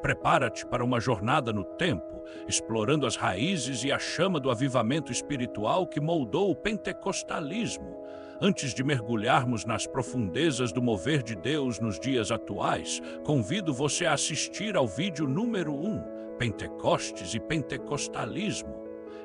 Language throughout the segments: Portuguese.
Prepara-te para uma jornada no tempo, explorando as raízes e a chama do avivamento espiritual que moldou o pentecostalismo. Antes de mergulharmos nas profundezas do mover de Deus nos dias atuais, convido você a assistir ao vídeo número 1, Pentecostes e Pentecostalismo.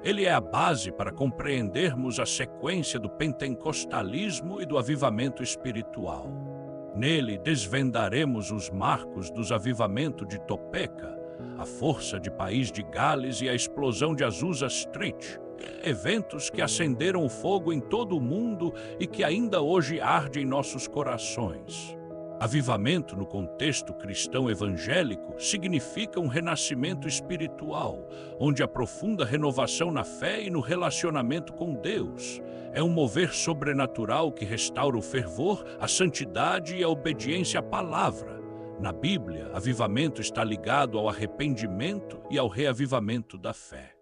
Ele é a base para compreendermos a sequência do pentecostalismo e do avivamento espiritual. Nele desvendaremos os marcos dos avivamentos de Topeka, a força de País de Gales e a explosão de Azusa Street, eventos que acenderam o fogo em todo o mundo e que ainda hoje arde em nossos corações. Avivamento, no contexto cristão evangélico, significa um renascimento espiritual, onde há profunda renovação na fé e no relacionamento com Deus. É um mover sobrenatural que restaura o fervor, a santidade e a obediência à palavra. Na Bíblia, avivamento está ligado ao arrependimento e ao reavivamento da fé.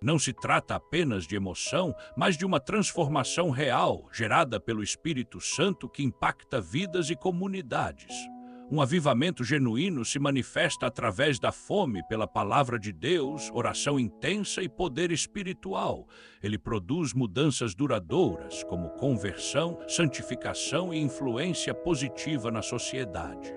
Não se trata apenas de emoção, mas de uma transformação real, gerada pelo Espírito Santo que impacta vidas e comunidades. Um avivamento genuíno se manifesta através da fome pela palavra de Deus, oração intensa e poder espiritual. Ele produz mudanças duradouras, como conversão, santificação e influência positiva na sociedade.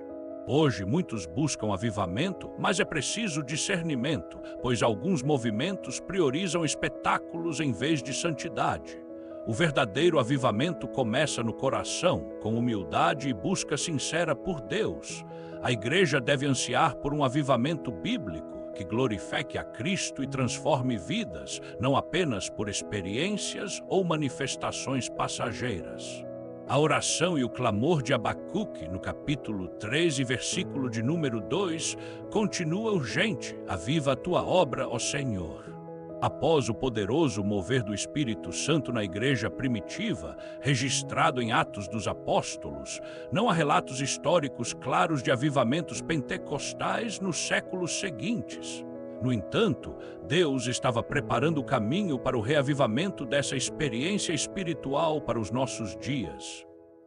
Hoje, muitos buscam avivamento, mas é preciso discernimento, pois alguns movimentos priorizam espetáculos em vez de santidade. O verdadeiro avivamento começa no coração, com humildade e busca sincera por Deus. A igreja deve ansiar por um avivamento bíblico, que glorifique a Cristo e transforme vidas, não apenas por experiências ou manifestações passageiras. A oração e o clamor de Abacuque, no capítulo 13, versículo de número 2, continua urgente: aviva a tua obra, ó Senhor. Após o poderoso mover do Espírito Santo na igreja primitiva, registrado em Atos dos Apóstolos, não há relatos históricos claros de avivamentos pentecostais nos séculos seguintes. No entanto, Deus estava preparando o caminho para o reavivamento dessa experiência espiritual para os nossos dias.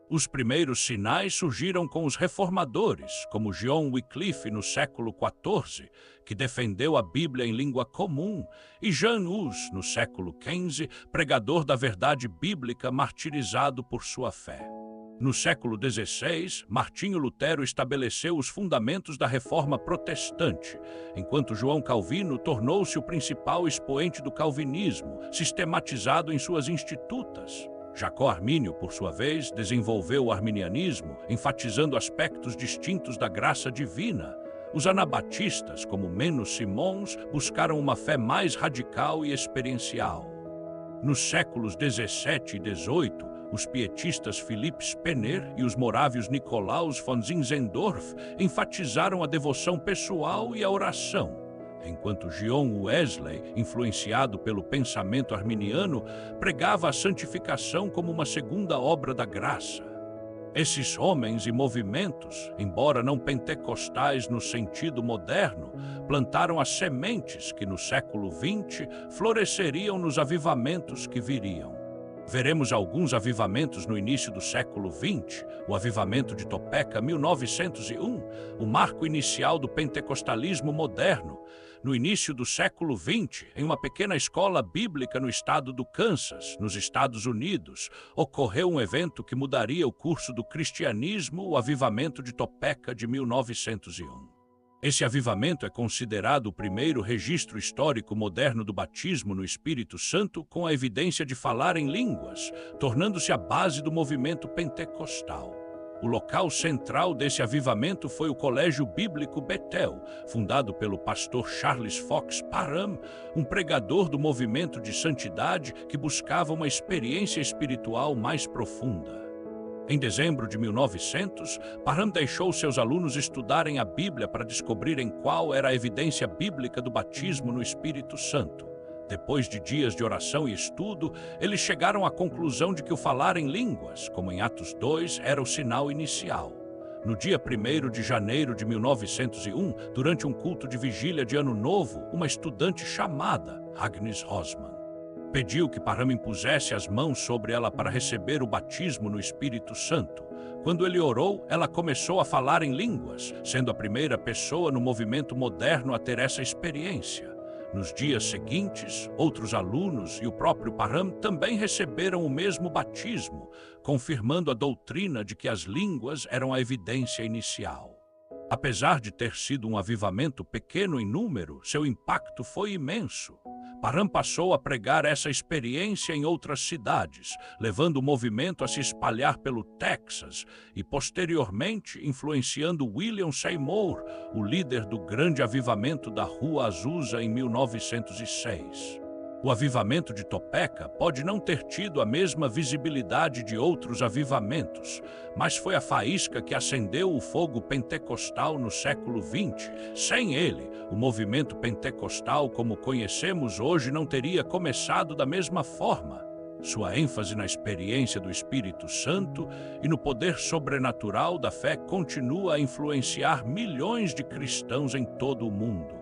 Os primeiros sinais surgiram com os reformadores, como John Wycliffe no século XIV, que defendeu a Bíblia em língua comum, e Jan Hus, no século XV, pregador da verdade bíblica martirizado por sua fé. No século XVI, Martinho Lutero estabeleceu os fundamentos da Reforma Protestante, enquanto João Calvino tornou-se o principal expoente do calvinismo, sistematizado em suas institutas. Jacó Armínio, por sua vez, desenvolveu o arminianismo, enfatizando aspectos distintos da graça divina. Os anabatistas, como Menos Simons, buscaram uma fé mais radical e experiencial. Nos séculos XVII e XVIII, os pietistas Philipp Spener e os morávios Nicolaus von Zinzendorf enfatizaram a devoção pessoal e a oração, enquanto John Wesley, influenciado pelo pensamento arminiano, pregava a santificação como uma segunda obra da graça. Esses homens e movimentos, embora não pentecostais no sentido moderno, plantaram as sementes que no século XX floresceriam nos avivamentos que viriam. Veremos alguns avivamentos no início do século XX, o avivamento de Topeka, 1901, o marco inicial do pentecostalismo moderno. No início do século XX, em uma pequena escola bíblica no estado do Kansas, nos Estados Unidos, ocorreu um evento que mudaria o curso do cristianismo, o avivamento de Topeka de 1901. Esse avivamento é considerado o primeiro registro histórico moderno do batismo no Espírito Santo com a evidência de falar em línguas, tornando-se a base do movimento pentecostal. O local central desse avivamento foi o Colégio Bíblico Bethel, fundado pelo pastor Charles Fox Parham, um pregador do movimento de santidade que buscava uma experiência espiritual mais profunda. Em dezembro de 1900, Parham deixou seus alunos estudarem a Bíblia para descobrirem qual era a evidência bíblica do batismo no Espírito Santo. Depois de dias de oração e estudo, eles chegaram à conclusão de que o falar em línguas, como em Atos 2, era o sinal inicial. No dia 1º de janeiro de 1901, durante um culto de vigília de Ano Novo, uma estudante chamada Agnes Rosman Pediu que Parham impusesse as mãos sobre ela para receber o batismo no Espírito Santo. Quando ele orou, ela começou a falar em línguas, sendo a primeira pessoa no movimento moderno a ter essa experiência. Nos dias seguintes, outros alunos e o próprio Parham também receberam o mesmo batismo, confirmando a doutrina de que as línguas eram a evidência inicial. Apesar de ter sido um avivamento pequeno em número, seu impacto foi imenso. Parham passou a pregar essa experiência em outras cidades, levando o movimento a se espalhar pelo Texas e, posteriormente, influenciando William Seymour, o líder do grande avivamento da Rua Azusa em 1906. O avivamento de Topeka pode não ter tido a mesma visibilidade de outros avivamentos, mas foi a faísca que acendeu o fogo pentecostal no século XX. Sem ele, o movimento pentecostal como conhecemos hoje não teria começado da mesma forma. Sua ênfase na experiência do Espírito Santo e no poder sobrenatural da fé continua a influenciar milhões de cristãos em todo o mundo.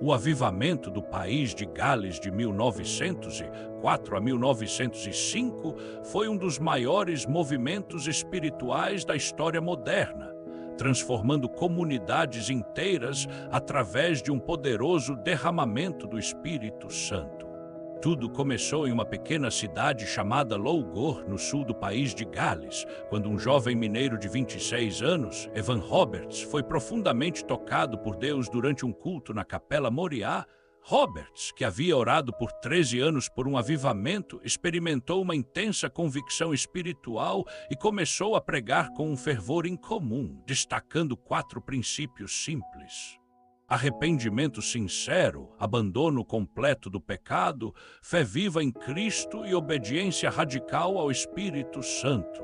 O avivamento do país de Gales de 1904 a 1905 foi um dos maiores movimentos espirituais da história moderna, transformando comunidades inteiras através de um poderoso derramamento do Espírito Santo. Tudo começou em uma pequena cidade chamada Lougor, no sul do país de Gales, quando um jovem mineiro de 26 anos, Evan Roberts, foi profundamente tocado por Deus durante um culto na Capela Moriá. Roberts, que havia orado por 13 anos por um avivamento, experimentou uma intensa convicção espiritual e começou a pregar com um fervor incomum, destacando 4 princípios simples: arrependimento sincero, abandono completo do pecado, fé viva em Cristo e obediência radical ao Espírito Santo.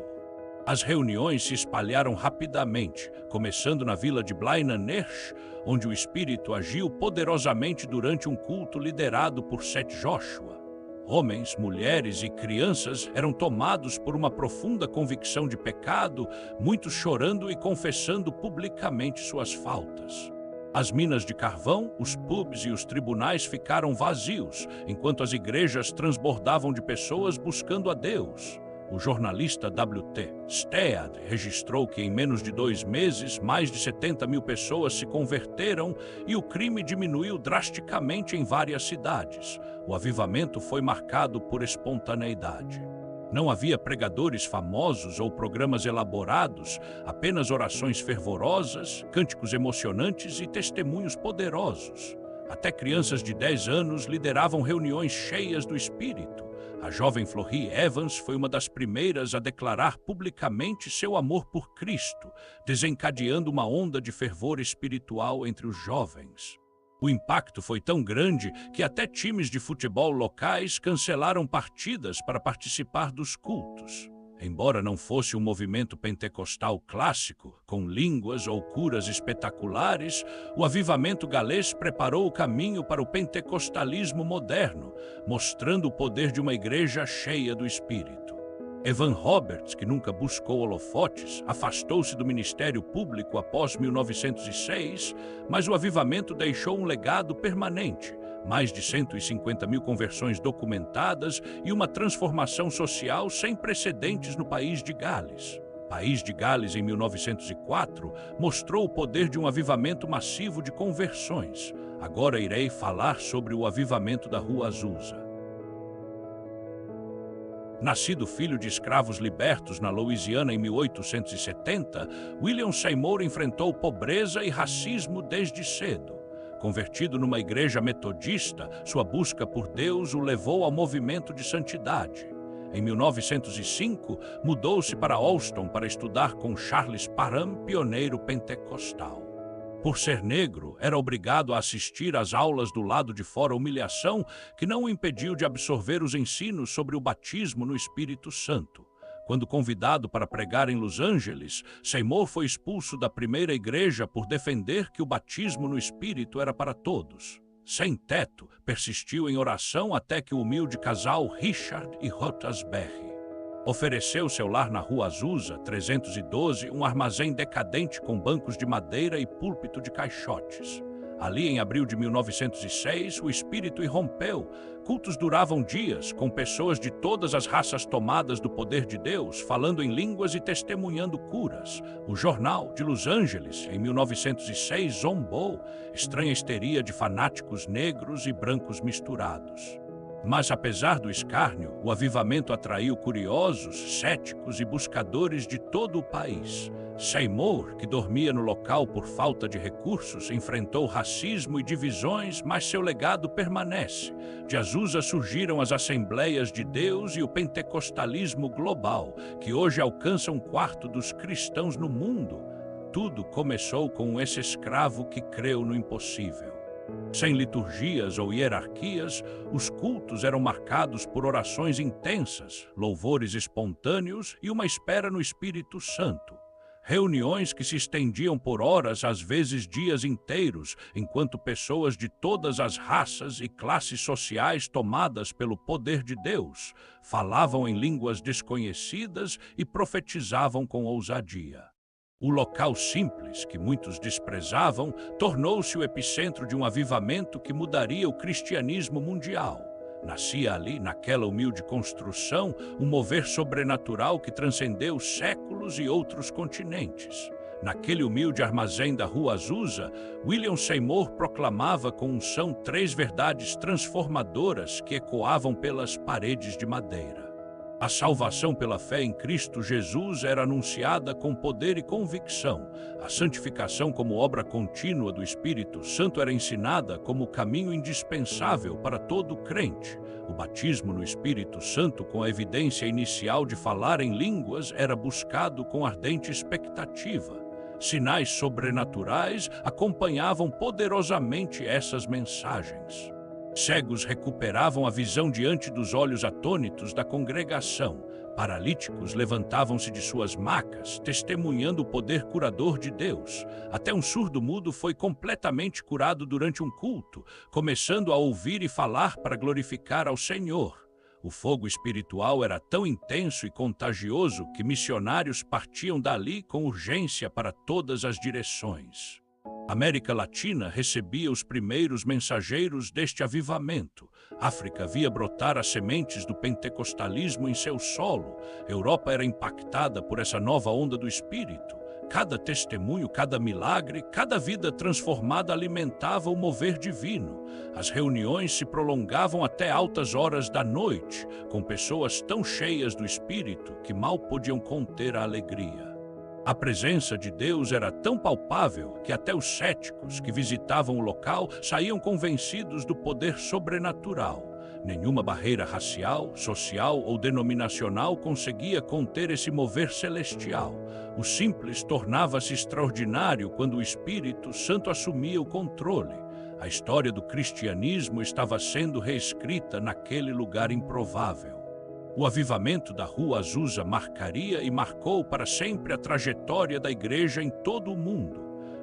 As reuniões se espalharam rapidamente, começando na vila de Blainanerch, onde o Espírito agiu poderosamente durante um culto liderado por Seth Joshua. Homens, mulheres e crianças eram tomados por uma profunda convicção de pecado, muitos chorando e confessando publicamente suas faltas. As minas de carvão, os pubs e os tribunais ficaram vazios, enquanto as igrejas transbordavam de pessoas buscando a Deus. O jornalista W.T. Stead registrou que em menos de 2 meses, mais de 70 mil pessoas se converteram e o crime diminuiu drasticamente em várias cidades. O avivamento foi marcado por espontaneidade. Não havia pregadores famosos ou programas elaborados, apenas orações fervorosas, cânticos emocionantes e testemunhos poderosos. Até crianças de 10 anos lideravam reuniões cheias do Espírito. A jovem Florie Evans foi uma das primeiras a declarar publicamente seu amor por Cristo, desencadeando uma onda de fervor espiritual entre os jovens. O impacto foi tão grande que até times de futebol locais cancelaram partidas para participar dos cultos. Embora não fosse um movimento pentecostal clássico, com línguas ou curas espetaculares, o avivamento galês preparou o caminho para o pentecostalismo moderno, mostrando o poder de uma igreja cheia do Espírito. Evan Roberts, que nunca buscou holofotes, afastou-se do ministério público após 1906, mas o avivamento deixou um legado permanente, mais de 150 mil conversões documentadas e uma transformação social sem precedentes no país de Gales. O país de Gales, em 1904, mostrou o poder de um avivamento massivo de conversões. Agora irei falar sobre o avivamento da Rua Azusa. Nascido filho de escravos libertos na Louisiana em 1870, William Seymour enfrentou pobreza e racismo desde cedo. Convertido numa igreja metodista, sua busca por Deus o levou ao movimento de santidade. Em 1905, mudou-se para Alston para estudar com Charles Parham, pioneiro pentecostal. Por ser negro, era obrigado a assistir às aulas do lado de fora humilhação que não o impediu de absorver os ensinos sobre o batismo no Espírito Santo. Quando convidado para pregar em Los Angeles, Seymour foi expulso da primeira igreja por defender que o batismo no Espírito era para todos. Sem teto, persistiu em oração até que o humilde casal Richard e Ruth Asberry ofereceu seu lar na Rua Azusa, 312, um armazém decadente com bancos de madeira e púlpito de caixotes. Ali, em abril de 1906, o espírito irrompeu. Cultos duravam dias, com pessoas de todas as raças tomadas do poder de Deus, falando em línguas e testemunhando curas. O jornal de Los Angeles, em 1906, zombou. Estranha histeria de fanáticos negros e brancos misturados. Mas, apesar do escárnio, o avivamento atraiu curiosos, céticos e buscadores de todo o país. Seymour, que dormia no local por falta de recursos, enfrentou racismo e divisões, mas seu legado permanece. De Azusa surgiram as Assembleias de Deus e o pentecostalismo global, que hoje alcança 1/4 dos cristãos no mundo. Tudo começou com esse escravo que creu no impossível. Sem liturgias ou hierarquias, os cultos eram marcados por orações intensas, louvores espontâneos e uma espera no Espírito Santo. Reuniões que se estendiam por horas, às vezes dias inteiros, enquanto pessoas de todas as raças e classes sociais tomadas pelo poder de Deus falavam em línguas desconhecidas e profetizavam com ousadia. O local simples, que muitos desprezavam, tornou-se o epicentro de um avivamento que mudaria o cristianismo mundial. Nascia ali, naquela humilde construção, um mover sobrenatural que transcendeu séculos e outros continentes. Naquele humilde armazém da Rua Azusa, William Seymour proclamava com unção 3 verdades transformadoras que ecoavam pelas paredes de madeira. A salvação pela fé em Cristo Jesus era anunciada com poder e convicção. A santificação como obra contínua do Espírito Santo era ensinada como o caminho indispensável para todo crente. O batismo no Espírito Santo, com a evidência inicial de falar em línguas, era buscado com ardente expectativa. Sinais sobrenaturais acompanhavam poderosamente essas mensagens. Cegos recuperavam a visão diante dos olhos atônitos da congregação. Paralíticos levantavam-se de suas macas, testemunhando o poder curador de Deus. Até um surdo-mudo foi completamente curado durante um culto, começando a ouvir e falar para glorificar ao Senhor. O fogo espiritual era tão intenso e contagioso que missionários partiam dali com urgência para todas as direções. A América Latina recebia os primeiros mensageiros deste avivamento. África via brotar as sementes do pentecostalismo em seu solo. Europa era impactada por essa nova onda do Espírito. Cada testemunho, cada milagre, cada vida transformada alimentava o mover divino. As reuniões se prolongavam até altas horas da noite, com pessoas tão cheias do Espírito que mal podiam conter a alegria. A presença de Deus era tão palpável que até os céticos que visitavam o local saíam convencidos do poder sobrenatural. Nenhuma barreira racial, social ou denominacional conseguia conter esse mover celestial. O simples tornava-se extraordinário quando o Espírito Santo assumia o controle. A história do cristianismo estava sendo reescrita naquele lugar improvável. O avivamento da Rua Azusa marcaria e marcou para sempre a trajetória da igreja em todo o mundo.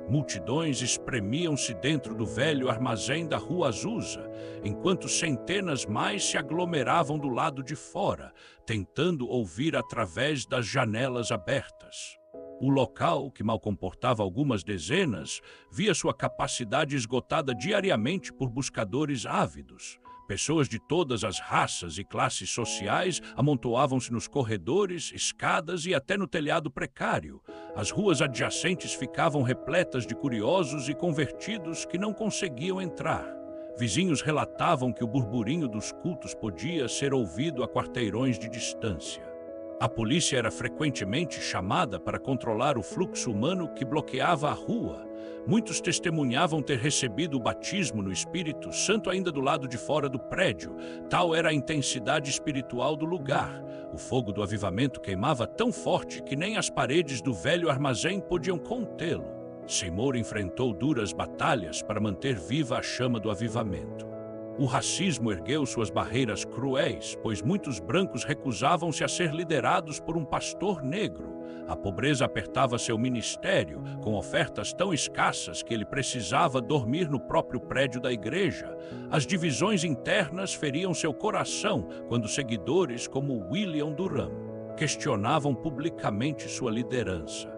Multidões espremiam-se dentro do velho armazém da Rua Azusa, enquanto centenas mais se aglomeravam do lado de fora, tentando ouvir através das janelas abertas. O local, que mal comportava algumas dezenas, via sua capacidade esgotada diariamente por buscadores ávidos. Pessoas de todas as raças e classes sociais amontoavam-se nos corredores, escadas e até no telhado precário. As ruas adjacentes ficavam repletas de curiosos e convertidos que não conseguiam entrar. Vizinhos relatavam que o burburinho dos cultos podia ser ouvido a quarteirões de distância. A polícia era frequentemente chamada para controlar o fluxo humano que bloqueava a rua. Muitos testemunhavam ter recebido o batismo no Espírito Santo ainda do lado de fora do prédio. Tal era a intensidade espiritual do lugar. O fogo do avivamento queimava tão forte que nem as paredes do velho armazém podiam contê-lo. Seymour enfrentou duras batalhas para manter viva a chama do avivamento. O racismo ergueu suas barreiras cruéis, pois muitos brancos recusavam-se a ser liderados por um pastor negro. A pobreza apertava seu ministério, com ofertas tão escassas que ele precisava dormir no próprio prédio da igreja. As divisões internas feriam seu coração quando seguidores como William Durham questionavam publicamente sua liderança.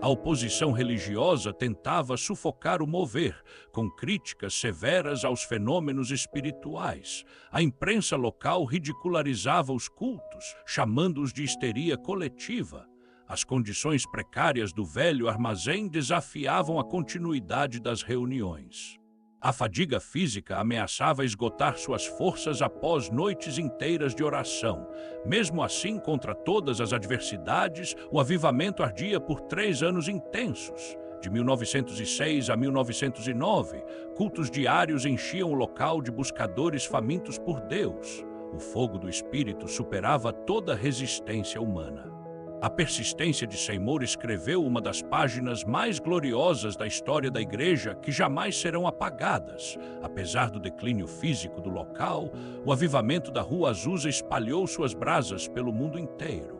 A oposição religiosa tentava sufocar o mover, com críticas severas aos fenômenos espirituais. A imprensa local ridicularizava os cultos, chamando-os de histeria coletiva. As condições precárias do velho armazém desafiavam a continuidade das reuniões. A fadiga física ameaçava esgotar suas forças após noites inteiras de oração. Mesmo assim, contra todas as adversidades, o avivamento ardia por 3 anos intensos. De 1906 a 1909, cultos diários enchiam o local de buscadores famintos por Deus. O fogo do Espírito superava toda resistência humana. A persistência de Seymour escreveu uma das páginas mais gloriosas da história da Igreja que jamais serão apagadas. Apesar do declínio físico do local, o avivamento da Rua Azusa espalhou suas brasas pelo mundo inteiro.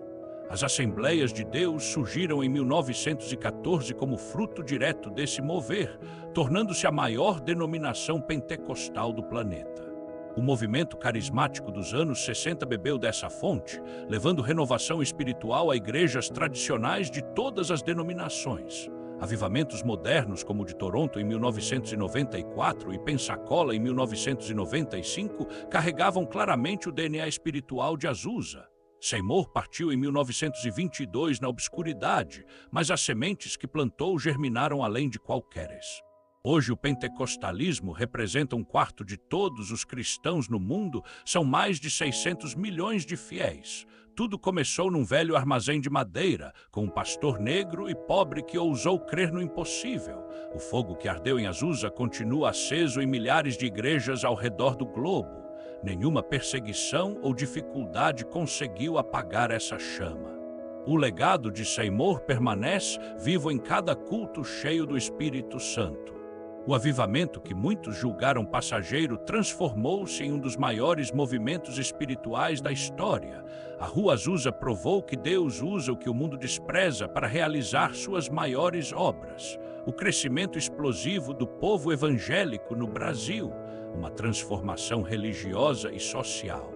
As Assembleias de Deus surgiram em 1914 como fruto direto desse mover, tornando-se a maior denominação pentecostal do planeta. O movimento carismático dos anos 60 bebeu dessa fonte, levando renovação espiritual a igrejas tradicionais de todas as denominações. Avivamentos modernos, como o de Toronto em 1994 e Pensacola em 1995, carregavam claramente o DNA espiritual de Azusa. Seymour partiu em 1922 na obscuridade, mas as sementes que plantou germinaram além de qualqueres. Hoje o pentecostalismo representa 1/4 de todos os cristãos no mundo, são mais de 600 milhões de fiéis. Tudo começou num velho armazém de madeira, com um pastor negro e pobre que ousou crer no impossível. O fogo que ardeu em Azusa continua aceso em milhares de igrejas ao redor do globo. Nenhuma perseguição ou dificuldade conseguiu apagar essa chama. O legado de Seymour permanece vivo em cada culto cheio do Espírito Santo. O avivamento que muitos julgaram passageiro transformou-se em um dos maiores movimentos espirituais da história. A Rua Azusa provou que Deus usa o que o mundo despreza para realizar suas maiores obras. O crescimento explosivo do povo evangélico no Brasil, uma transformação religiosa e social.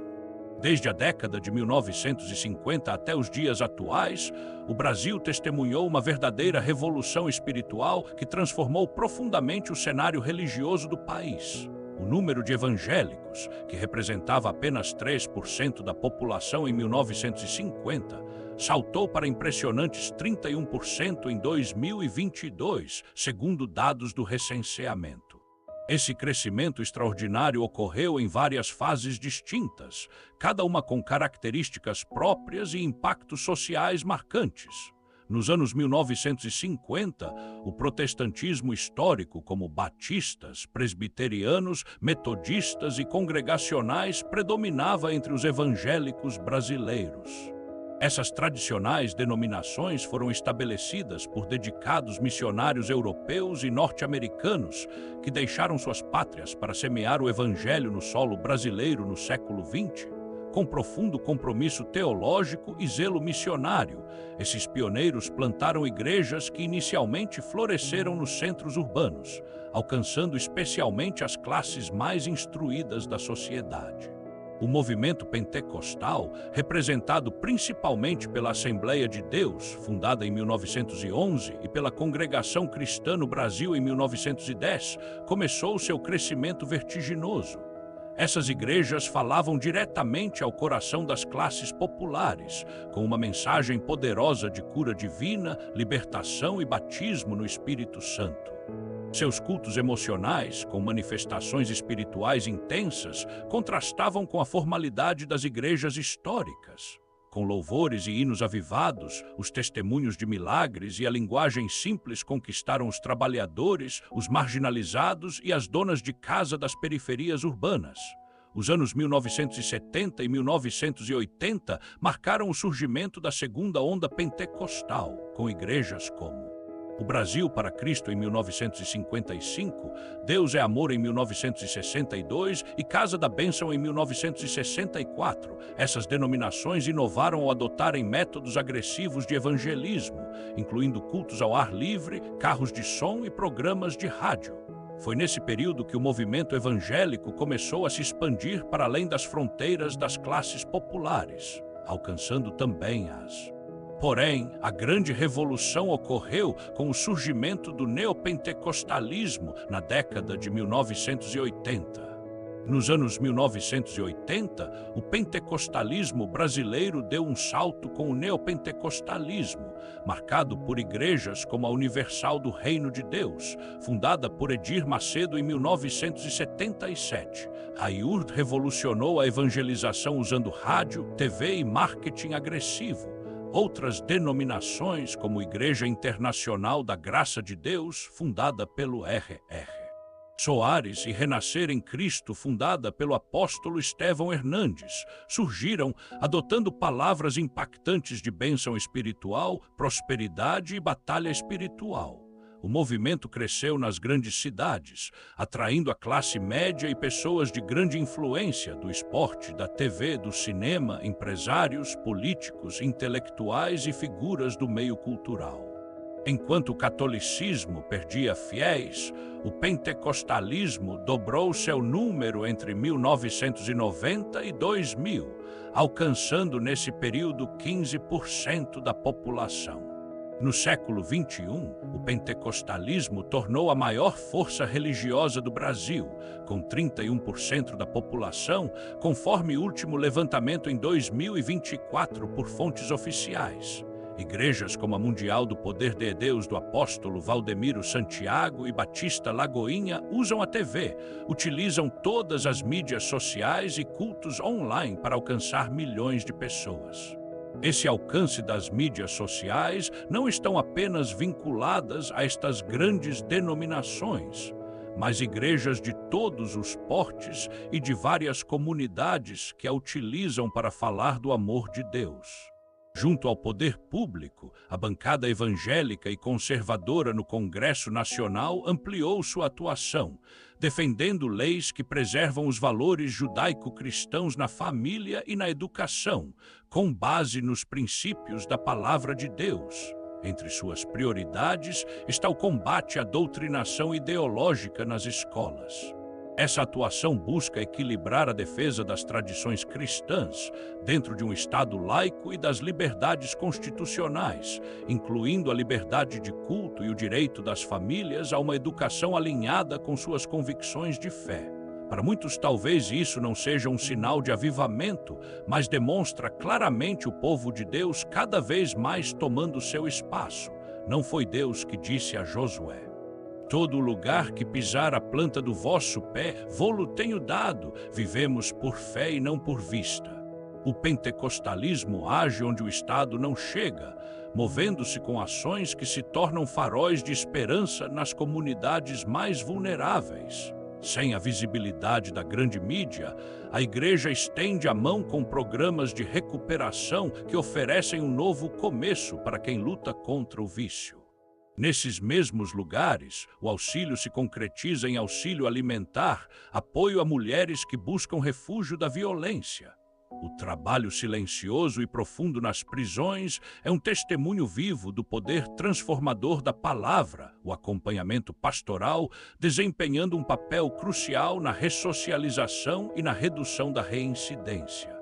Desde a década de 1950 até os dias atuais, o Brasil testemunhou uma verdadeira revolução espiritual que transformou profundamente o cenário religioso do país. O número de evangélicos, que representava apenas 3% da população em 1950, saltou para impressionantes 31% em 2022, segundo dados do recenseamento. Esse crescimento extraordinário ocorreu em várias fases distintas, cada uma com características próprias e impactos sociais marcantes. Nos anos 1950, o protestantismo histórico, como batistas, presbiterianos, metodistas e congregacionais, predominava entre os evangélicos brasileiros. Essas tradicionais denominações foram estabelecidas por dedicados missionários europeus e norte-americanos que deixaram suas pátrias para semear o evangelho no solo brasileiro no século XX. Com profundo compromisso teológico e zelo missionário, esses pioneiros plantaram igrejas que inicialmente floresceram nos centros urbanos, alcançando especialmente as classes mais instruídas da sociedade. O movimento pentecostal, representado principalmente pela Assembleia de Deus, fundada em 1911, e pela Congregação Cristã no Brasil em 1910, começou seu crescimento vertiginoso. Essas igrejas falavam diretamente ao coração das classes populares, com uma mensagem poderosa de cura divina, libertação e batismo no Espírito Santo. Seus cultos emocionais, com manifestações espirituais intensas, contrastavam com a formalidade das igrejas históricas. Com louvores e hinos avivados, os testemunhos de milagres e a linguagem simples conquistaram os trabalhadores, os marginalizados e as donas de casa das periferias urbanas. Os anos 1970 e 1980 marcaram o surgimento da segunda onda pentecostal, com igrejas como O Brasil para Cristo em 1955, Deus é Amor em 1962 e Casa da Bênção em 1964. Essas denominações inovaram ao adotarem métodos agressivos de evangelismo, incluindo cultos ao ar livre, carros de som e programas de rádio. Foi nesse período que o movimento evangélico começou a se expandir para além das fronteiras das classes populares, alcançando também as Porém, a grande revolução ocorreu com o surgimento do neopentecostalismo na década de 1980. Nos anos 1980, o pentecostalismo brasileiro deu um salto com o neopentecostalismo, marcado por igrejas como a Universal do Reino de Deus, fundada por Edir Macedo em 1977. A IURD revolucionou a evangelização usando rádio, TV e marketing agressivo. Outras denominações, como Igreja Internacional da Graça de Deus, fundada pelo R.R. Soares, e Renascer em Cristo, fundada pelo apóstolo Estevão Hernandes, surgiram adotando palavras impactantes de bênção espiritual, prosperidade e batalha espiritual. O movimento cresceu nas grandes cidades, atraindo a classe média e pessoas de grande influência do esporte, da TV, do cinema, empresários, políticos, intelectuais e figuras do meio cultural. Enquanto o catolicismo perdia fiéis, o pentecostalismo dobrou seu número entre 1990 e 2000, alcançando nesse período 15% da população. No século XXI, o pentecostalismo tornou a maior força religiosa do Brasil, com 31% da população, conforme o último levantamento em 2024 por fontes oficiais. Igrejas como a Mundial do Poder de Deus do apóstolo Valdemiro Santiago e Batista Lagoinha usam a TV, utilizam todas as mídias sociais e cultos online para alcançar milhões de pessoas. Esse alcance das mídias sociais não estão apenas vinculadas a estas grandes denominações, mas igrejas de todos os portes e de várias comunidades que a utilizam para falar do amor de Deus. Junto ao poder público, a bancada evangélica e conservadora no Congresso Nacional ampliou sua atuação, defendendo leis que preservam os valores judaico-cristãos na família e na educação, com base nos princípios da Palavra de Deus. Entre suas prioridades está o combate à doutrinação ideológica nas escolas. Essa atuação busca equilibrar a defesa das tradições cristãs dentro de um Estado laico e das liberdades constitucionais, incluindo a liberdade de culto e o direito das famílias a uma educação alinhada com suas convicções de fé. Para muitos, talvez isso não seja um sinal de avivamento, mas demonstra claramente o povo de Deus cada vez mais tomando seu espaço. Não foi Deus que disse a Josué: todo lugar que pisar a planta do vosso pé, vô-lo tenho dado, vivemos por fé e não por vista. O pentecostalismo age onde o Estado não chega, movendo-se com ações que se tornam faróis de esperança nas comunidades mais vulneráveis. Sem a visibilidade da grande mídia, a igreja estende a mão com programas de recuperação que oferecem um novo começo para quem luta contra o vício. Nesses mesmos lugares, o auxílio se concretiza em auxílio alimentar, apoio a mulheres que buscam refúgio da violência. O trabalho silencioso e profundo nas prisões é um testemunho vivo do poder transformador da palavra, o acompanhamento pastoral desempenhando um papel crucial na ressocialização e na redução da reincidência.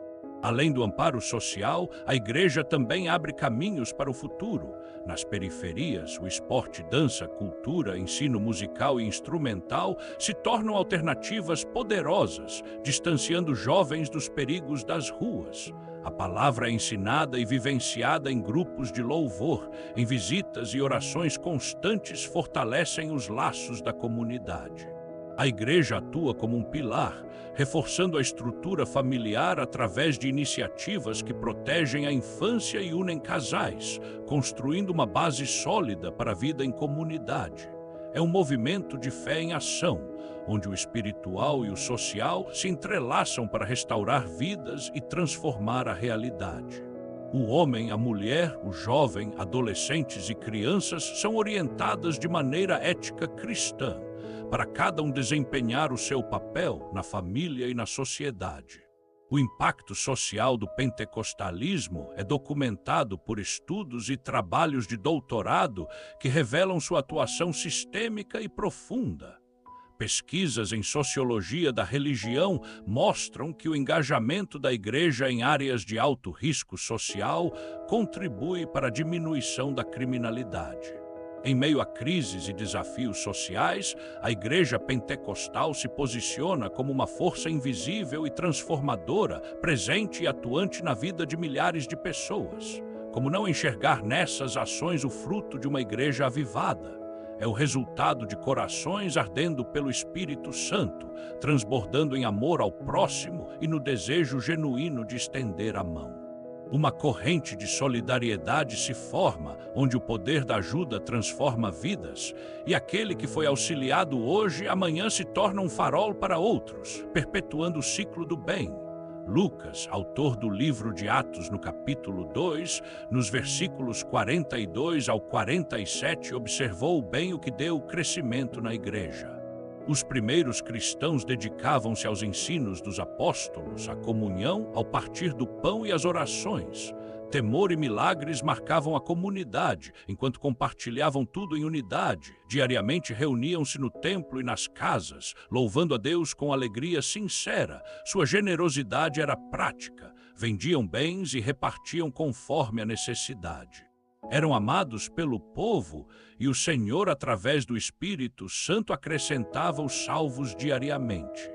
Além do amparo social, a igreja também abre caminhos para o futuro. Nas periferias, o esporte, dança, cultura, ensino musical e instrumental se tornam alternativas poderosas, distanciando jovens dos perigos das ruas. A palavra é ensinada e vivenciada em grupos de louvor, em visitas e orações constantes fortalecem os laços da comunidade. A igreja atua como um pilar, reforçando a estrutura familiar através de iniciativas que protegem a infância e unem casais, construindo uma base sólida para a vida em comunidade. É um movimento de fé em ação, onde o espiritual e o social se entrelaçam para restaurar vidas e transformar a realidade. O homem, a mulher, o jovem, adolescentes e crianças são orientadas de maneira ética cristã, para cada um desempenhar o seu papel na família e na sociedade. O impacto social do pentecostalismo é documentado por estudos e trabalhos de doutorado que revelam sua atuação sistêmica e profunda. Pesquisas em sociologia da religião mostram que o engajamento da igreja em áreas de alto risco social contribui para a diminuição da criminalidade. Em meio a crises e desafios sociais, a Igreja Pentecostal se posiciona como uma força invisível e transformadora, presente e atuante na vida de milhares de pessoas. Como não enxergar nessas ações o fruto de uma igreja avivada? É o resultado de corações ardendo pelo Espírito Santo, transbordando em amor ao próximo e no desejo genuíno de estender a mão. Uma corrente de solidariedade se forma, onde o poder da ajuda transforma vidas, e aquele que foi auxiliado hoje, amanhã se torna um farol para outros, perpetuando o ciclo do bem. Lucas, autor do livro de Atos, no capítulo 2, nos versículos 42 ao 47, observou bem o que deu crescimento na igreja. Os primeiros cristãos dedicavam-se aos ensinos dos apóstolos, à comunhão, ao partir do pão e às orações. Temor e milagres marcavam a comunidade, enquanto compartilhavam tudo em unidade. Diariamente reuniam-se no templo e nas casas, louvando a Deus com alegria sincera. Sua generosidade era prática. Vendiam bens e repartiam conforme a necessidade. Eram amados pelo povo e o Senhor, através do Espírito Santo, acrescentava os salvos diariamente.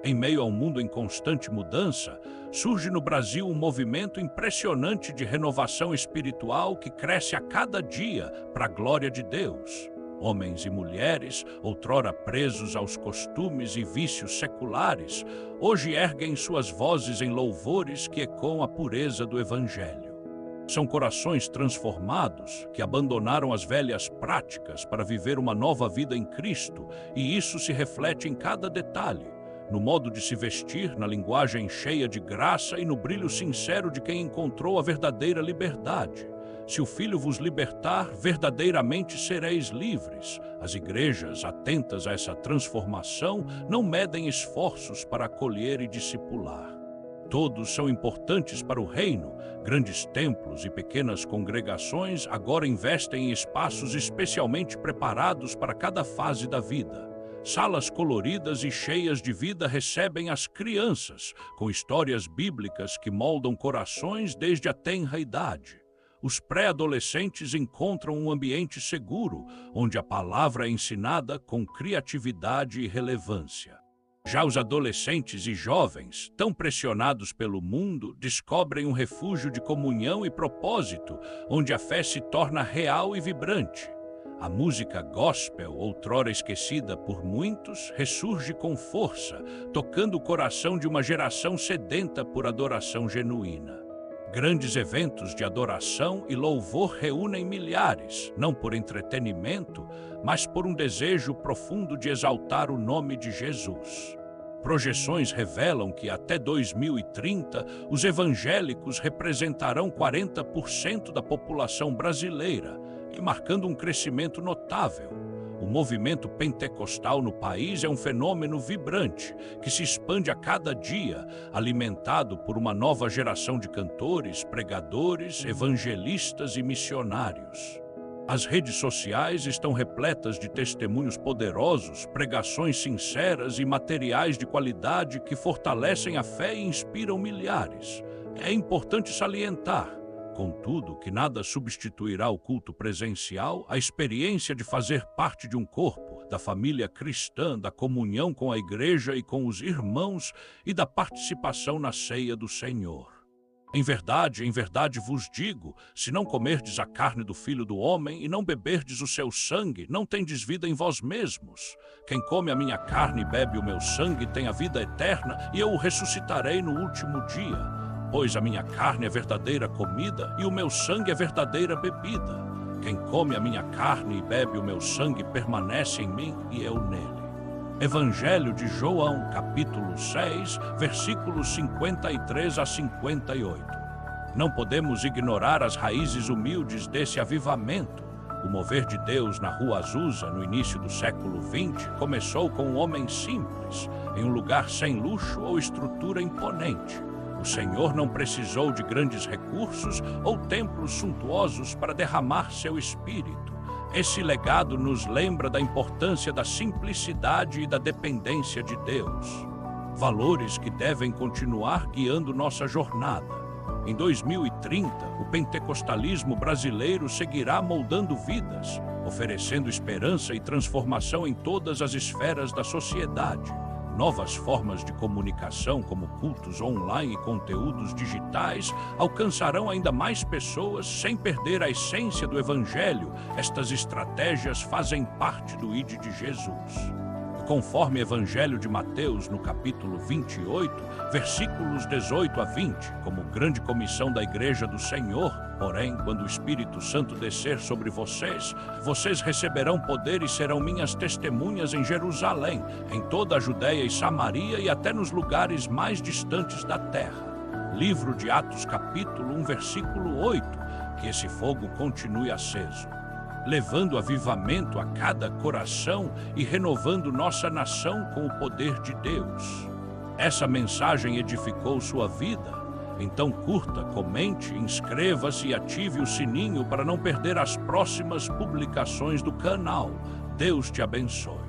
Em meio a um mundo em constante mudança, surge no Brasil um movimento impressionante de renovação espiritual que cresce a cada dia para a glória de Deus. Homens e mulheres, outrora presos aos costumes e vícios seculares, hoje erguem suas vozes em louvores que ecoam a pureza do Evangelho. São corações transformados que abandonaram as velhas práticas para viver uma nova vida em Cristo, e isso se reflete em cada detalhe, no modo de se vestir, na linguagem cheia de graça e no brilho sincero de quem encontrou a verdadeira liberdade. Se o Filho vos libertar, verdadeiramente sereis livres. As igrejas, atentas a essa transformação, não medem esforços para acolher e discipular. Todos são importantes para o reino. Grandes templos e pequenas congregações agora investem em espaços especialmente preparados para cada fase da vida. Salas coloridas e cheias de vida recebem as crianças, com histórias bíblicas que moldam corações desde a tenra idade. Os pré-adolescentes encontram um ambiente seguro, onde a palavra é ensinada com criatividade e relevância. Já os adolescentes e jovens, tão pressionados pelo mundo, descobrem um refúgio de comunhão e propósito, onde a fé se torna real e vibrante. A música gospel, outrora esquecida por muitos, ressurge com força, tocando o coração de uma geração sedenta por adoração genuína. Grandes eventos de adoração e louvor reúnem milhares, não por entretenimento, mas por um desejo profundo de exaltar o nome de Jesus. Projeções revelam que até 2030, os evangélicos representarão 40% da população brasileira, e marcando um crescimento notável. O movimento pentecostal no país é um fenômeno vibrante, que se expande a cada dia, alimentado por uma nova geração de cantores, pregadores, evangelistas e missionários. As redes sociais estão repletas de testemunhos poderosos, pregações sinceras e materiais de qualidade que fortalecem a fé e inspiram milhares. É importante salientar, contudo, que nada substituirá o culto presencial, a experiência de fazer parte de um corpo, da família cristã, da comunhão com a igreja e com os irmãos e da participação na ceia do Senhor. Em verdade vos digo, se não comerdes a carne do Filho do Homem e não beberdes o seu sangue, não tendes vida em vós mesmos. Quem come a minha carne e bebe o meu sangue tem a vida eterna, e eu o ressuscitarei no último dia. Pois a minha carne é verdadeira comida e o meu sangue é verdadeira bebida. Quem come a minha carne e bebe o meu sangue permanece em mim e eu nele. Evangelho de João, capítulo 6, versículos 53 a 58. Não podemos ignorar as raízes humildes desse avivamento. O mover de Deus na Rua Azusa, no início do século XX, começou com um homem simples, em um lugar sem luxo ou estrutura imponente. O Senhor não precisou de grandes recursos ou templos suntuosos para derramar seu espírito. Esse legado nos lembra da importância da simplicidade e da dependência de Deus. Valores que devem continuar guiando nossa jornada. Em 2030, o pentecostalismo brasileiro seguirá moldando vidas, oferecendo esperança e transformação em todas as esferas da sociedade. Novas formas de comunicação, como cultos online e conteúdos digitais, alcançarão ainda mais pessoas sem perder a essência do Evangelho. Estas estratégias fazem parte do ID de Jesus. Conforme Evangelho de Mateus, no capítulo 28, versículos 18 a 20, como grande comissão da Igreja do Senhor, porém, quando o Espírito Santo descer sobre vocês, vocês receberão poder e serão minhas testemunhas em Jerusalém, em toda a Judéia e Samaria e até nos lugares mais distantes da terra. Livro de Atos, capítulo 1, versículo 8, que esse fogo continue aceso, levando avivamento a cada coração e renovando nossa nação com o poder de Deus. Essa mensagem edificou sua vida? Então curta, comente, inscreva-se e ative o sininho para não perder as próximas publicações do canal. Deus te abençoe.